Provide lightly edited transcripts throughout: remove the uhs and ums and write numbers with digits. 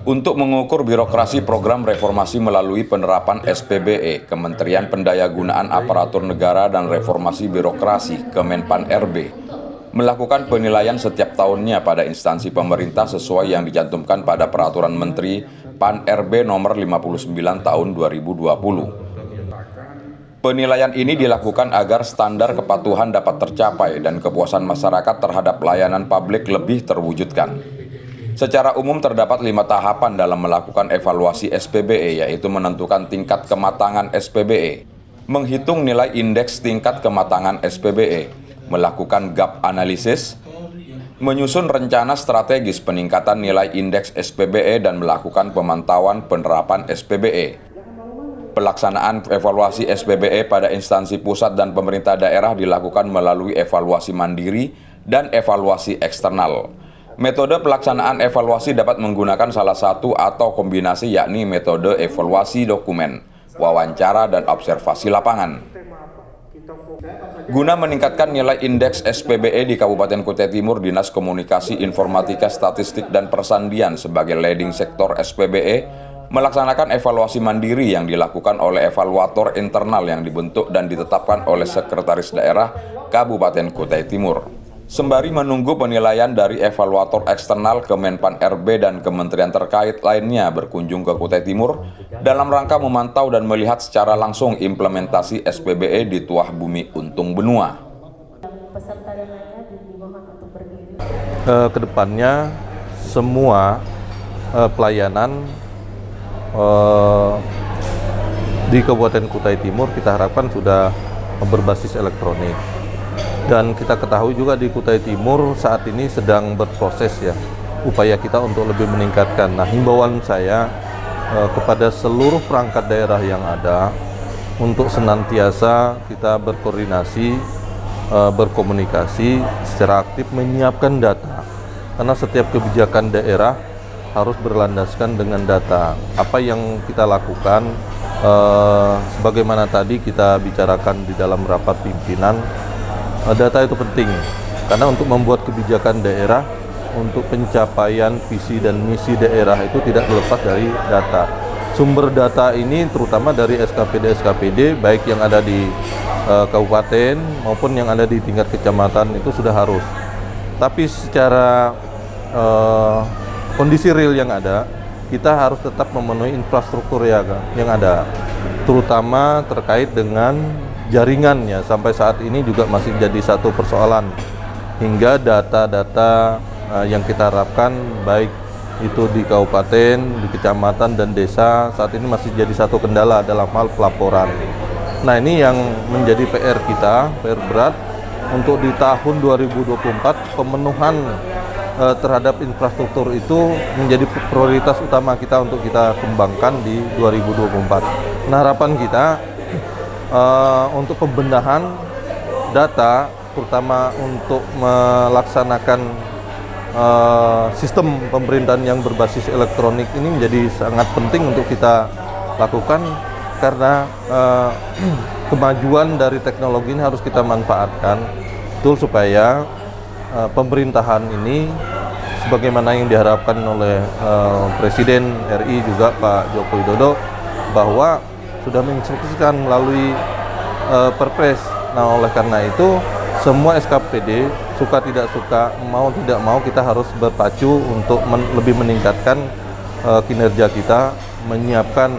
Untuk mengukur birokrasi program reformasi melalui penerapan SPBE, Kementerian Pendayagunaan Aparatur Negara dan Reformasi Birokrasi Kemenpan RB melakukan penilaian setiap tahunnya pada instansi pemerintah sesuai yang dicantumkan pada Peraturan Menteri Pan RB nomor 59 tahun 2020. Penilaian ini dilakukan agar standar kepatuhan dapat tercapai dan kepuasan masyarakat terhadap layanan publik lebih terwujudkan. Secara umum terdapat 5 tahapan dalam melakukan evaluasi SPBE, yaitu menentukan tingkat kematangan SPBE, menghitung nilai indeks tingkat kematangan SPBE, melakukan gap analisis, menyusun rencana strategis peningkatan nilai indeks SPBE dan melakukan pemantauan penerapan SPBE. Pelaksanaan evaluasi SPBE pada instansi pusat dan pemerintah daerah dilakukan melalui evaluasi mandiri dan evaluasi eksternal. Metode pelaksanaan evaluasi dapat menggunakan salah satu atau kombinasi, yakni metode evaluasi dokumen, wawancara, dan observasi lapangan. Guna meningkatkan nilai indeks SPBE di Kabupaten Kutai Timur, Dinas Komunikasi Informatika Statistik dan Persandian sebagai leading sektor SPBE melaksanakan evaluasi mandiri yang dilakukan oleh evaluator internal yang dibentuk dan ditetapkan oleh Sekretaris Daerah Kabupaten Kutai Timur. Sembari menunggu penilaian dari evaluator eksternal, Kemenpan RB dan kementerian terkait lainnya berkunjung ke Kutai Timur dalam rangka memantau dan melihat secara langsung implementasi SPBE di Tuah Bumi Untung Benua. Kedepannya semua pelayanan di Kabupaten Kutai Timur kita harapkan sudah berbasis elektronik. Dan kita ketahui juga di Kutai Timur saat ini sedang berproses ya upaya kita untuk lebih meningkatkan. Nah, himbauan saya kepada seluruh perangkat daerah yang ada untuk senantiasa kita berkoordinasi, berkomunikasi secara aktif menyiapkan data. Karena setiap kebijakan daerah harus berlandaskan dengan data. Apa yang kita lakukan, sebagaimana tadi kita bicarakan di dalam rapat pimpinan, data itu penting karena untuk membuat kebijakan daerah untuk pencapaian visi dan misi daerah itu tidak terlepas dari data. Sumber data ini terutama dari SKPD baik yang ada di kabupaten maupun yang ada di tingkat kecamatan itu sudah harus. Tapi secara kondisi real yang ada, kita harus tetap memenuhi infrastruktur yang ada, terutama terkait dengan jaringannya. Sampai saat ini juga masih jadi satu persoalan, hingga data-data yang kita harapkan baik itu di kabupaten, di kecamatan dan desa saat ini masih jadi satu kendala dalam hal pelaporan. Nah, ini yang menjadi PR kita, PR berat untuk di tahun 2024 pemenuhan terhadap infrastruktur itu menjadi prioritas utama kita untuk kita kembangkan di 2024. Nah, harapan kita untuk pembenahan data, terutama untuk melaksanakan sistem pemerintahan yang berbasis elektronik ini menjadi sangat penting untuk kita lakukan karena kemajuan dari teknologi ini harus kita manfaatkan betul supaya pemerintahan ini sebagaimana yang diharapkan oleh Presiden RI juga Pak Joko Widodo bahwa sudah menginstruksikan melalui Perpres. Nah, oleh karena itu semua SKPD suka tidak suka, mau tidak mau kita harus berpacu untuk lebih meningkatkan kinerja kita, menyiapkan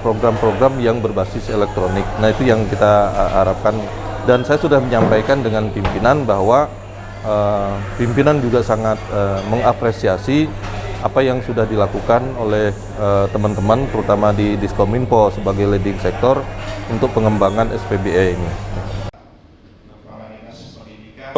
program-program yang berbasis elektronik. Nah, itu yang kita harapkan dan saya sudah menyampaikan dengan pimpinan bahwa pimpinan juga sangat mengapresiasi apa yang sudah dilakukan oleh teman-teman terutama di Diskominfo sebagai leading sektor untuk pengembangan SPBE ini.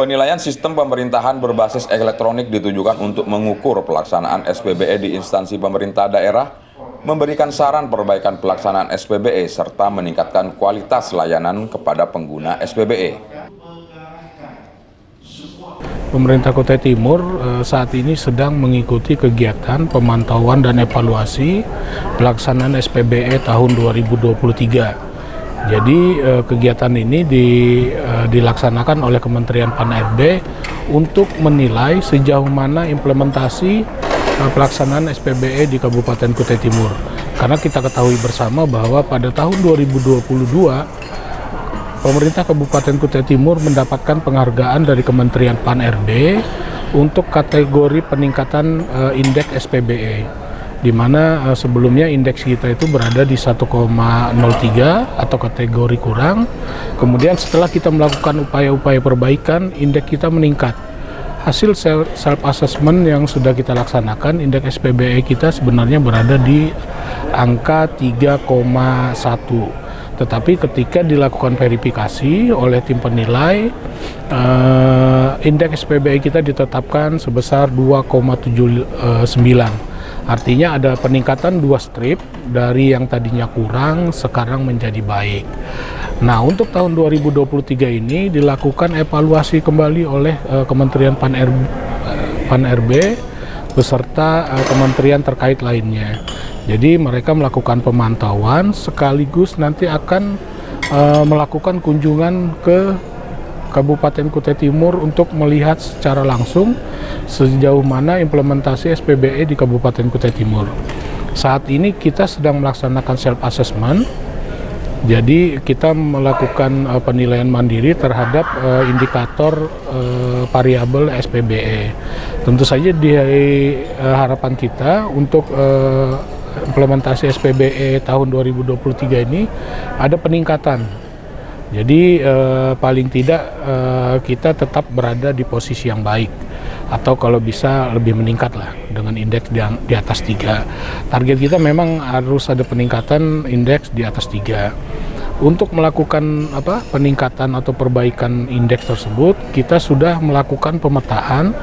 Penilaian sistem pemerintahan berbasis elektronik ditujukan untuk mengukur pelaksanaan SPBE di instansi pemerintah daerah, memberikan saran perbaikan pelaksanaan SPBE, serta meningkatkan kualitas layanan kepada pengguna SPBE. Pemerintah Kutai Timur saat ini sedang mengikuti kegiatan pemantauan dan evaluasi pelaksanaan SPBE tahun 2023. Jadi kegiatan ini dilaksanakan oleh Kementerian Pan RB untuk menilai sejauh mana implementasi pelaksanaan SPBE di Kabupaten Kutai Timur. Karena kita ketahui bersama bahwa pada tahun 2022 pemerintah Kabupaten Kutai Timur mendapatkan penghargaan dari Kementerian Pan-RB untuk kategori peningkatan indeks SPBE, di mana sebelumnya indeks kita itu berada di 1,03 atau kategori kurang. Kemudian setelah kita melakukan upaya-upaya perbaikan, indeks kita meningkat. Hasil self-assessment yang sudah kita laksanakan, indeks SPBE kita sebenarnya berada di angka 3,1. Tetapi ketika dilakukan verifikasi oleh tim penilai, indeks SPBE kita ditetapkan sebesar 2,79. Artinya ada peningkatan 2 strip dari yang tadinya kurang sekarang menjadi baik. Nah, untuk tahun 2023 ini dilakukan evaluasi kembali oleh Kementerian Pan-RB beserta kementerian terkait lainnya. Jadi mereka melakukan pemantauan sekaligus nanti akan melakukan kunjungan ke Kabupaten Kutai Timur untuk melihat secara langsung sejauh mana implementasi SPBE di Kabupaten Kutai Timur. Saat ini kita sedang melaksanakan self-assessment, jadi kita melakukan penilaian mandiri terhadap indikator variabel SPBE. Tentu saja di harapan kita untuk implementasi SPBE tahun 2023 ini ada peningkatan. Jadi paling tidak kita tetap berada di posisi yang baik, atau kalau bisa lebih meningkat lah dengan indeks di atas 3. Target kita memang harus ada peningkatan indeks di atas 3. Untuk melakukan peningkatan atau perbaikan indeks tersebut, kita sudah melakukan pemetaan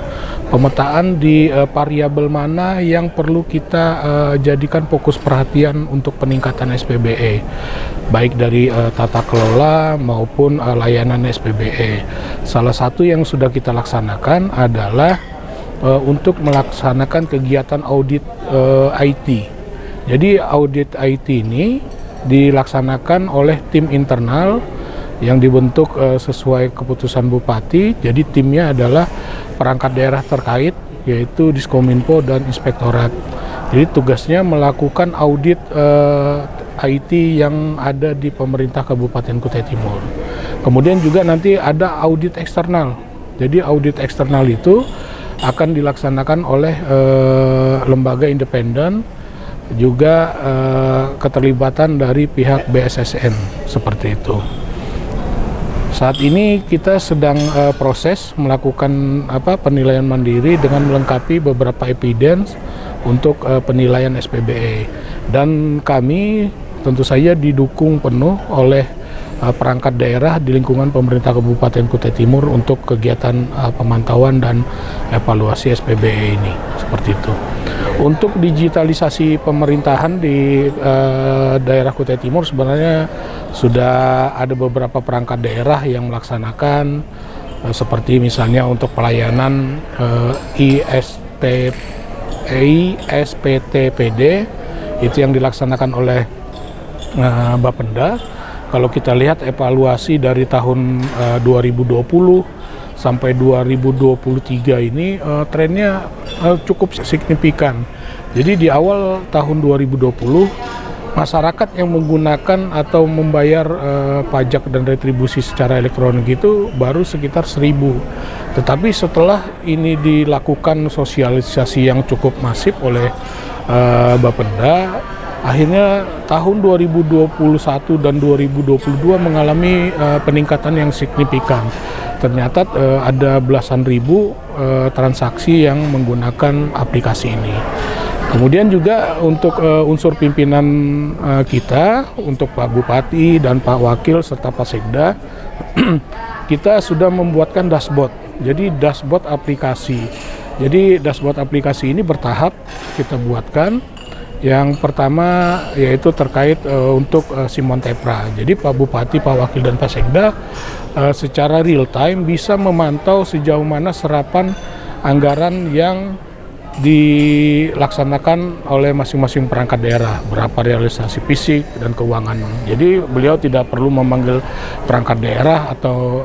di variabel mana yang perlu kita jadikan fokus perhatian untuk peningkatan SPBE, baik dari tata kelola maupun layanan SPBE. Salah satu yang sudah kita laksanakan adalah untuk melaksanakan kegiatan audit IT. Jadi audit IT ini dilaksanakan oleh tim internal yang dibentuk sesuai keputusan Bupati. Jadi timnya adalah perangkat daerah terkait, yaitu Diskominfo dan Inspektorat. Jadi tugasnya melakukan audit IT yang ada di pemerintah Kabupaten Kutai Timur. Kemudian juga nanti ada audit eksternal. Jadi audit eksternal itu akan dilaksanakan oleh lembaga independen, juga keterlibatan dari pihak BSSN, seperti itu. Saat ini kita sedang proses melakukan penilaian mandiri dengan melengkapi beberapa evidence untuk penilaian SPBE, dan kami tentu saja didukung penuh oleh perangkat daerah di lingkungan pemerintah Kabupaten Kutai Timur untuk kegiatan pemantauan dan evaluasi SPBE ini, seperti itu. Untuk digitalisasi pemerintahan di daerah Kutai Timur sebenarnya sudah ada beberapa perangkat daerah yang melaksanakan, seperti misalnya untuk pelayanan ISPTPD itu yang dilaksanakan oleh Bapenda. Kalau kita lihat evaluasi dari tahun 2020 sampai 2023 ini trennya cukup signifikan. Jadi di awal tahun 2020 masyarakat yang menggunakan atau membayar pajak dan retribusi secara elektronik itu baru sekitar 1.000. Tetapi setelah ini dilakukan sosialisasi yang cukup masif oleh Bapenda, akhirnya tahun 2021 dan 2022 mengalami peningkatan yang signifikan. Ternyata ada belasan ribu transaksi yang menggunakan aplikasi ini. Kemudian juga untuk unsur pimpinan kita, untuk Pak Bupati dan Pak Wakil serta Pak Sekda, kita sudah membuatkan dashboard. Jadi dashboard aplikasi. Jadi dashboard aplikasi ini bertahap kita buatkan. Yang pertama yaitu terkait untuk Simon Tepra. Jadi Pak Bupati, Pak Wakil dan Pak Sekda secara real time bisa memantau sejauh mana serapan anggaran yang dilaksanakan oleh masing-masing perangkat daerah, berapa realisasi fisik dan keuangan. Jadi beliau tidak perlu memanggil perangkat daerah atau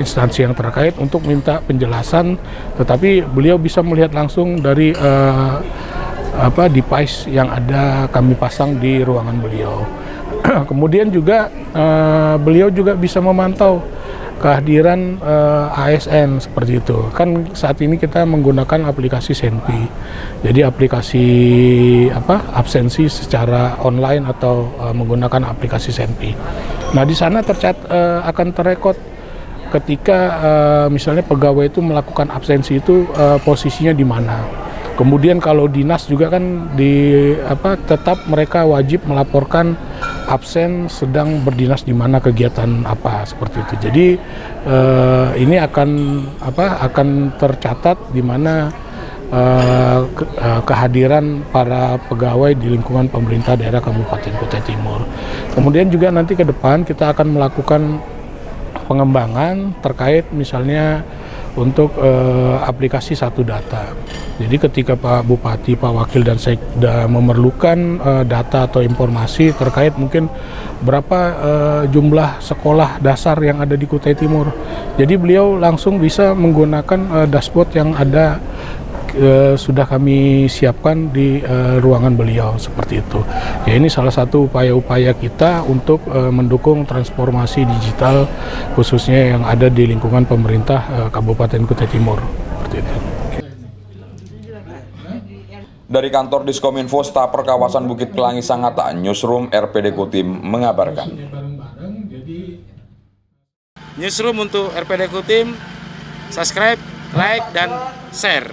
instansi yang terkait untuk minta penjelasan, tetapi beliau bisa melihat langsung dari device yang ada kami pasang di ruangan beliau. Kemudian juga beliau juga bisa memantau kehadiran ASN seperti itu. Kan saat ini kita menggunakan aplikasi Senpi. Jadi aplikasi absensi secara online atau menggunakan aplikasi Senpi. Nah, di sana akan terrekod ketika misalnya pegawai itu melakukan absensi itu posisinya di mana. Kemudian kalau dinas juga kan tetap mereka wajib melaporkan absen sedang berdinas di mana, kegiatan apa, seperti itu. Jadi ini akan tercatat di mana kehadiran para pegawai di lingkungan pemerintah daerah Kabupaten Kutai Timur. Kemudian juga nanti ke depan kita akan melakukan pengembangan terkait misalnya untuk aplikasi satu data. Jadi ketika Pak Bupati, Pak Wakil, dan Sekda memerlukan data atau informasi terkait mungkin berapa jumlah sekolah dasar yang ada di Kutai Timur. Jadi beliau langsung bisa menggunakan dashboard yang ada sudah kami siapkan di ruangan beliau, seperti itu. Ya, ini salah satu upaya-upaya kita untuk mendukung transformasi digital khususnya yang ada di lingkungan pemerintah Kabupaten Kutai Timur, seperti itu. Dari kantor Diskominfo, Staper kawasan Bukit Pelangi Sangatta, Newsroom RPD Kutim mengabarkan. Newsroom untuk RPD Kutim, subscribe, like, dan share.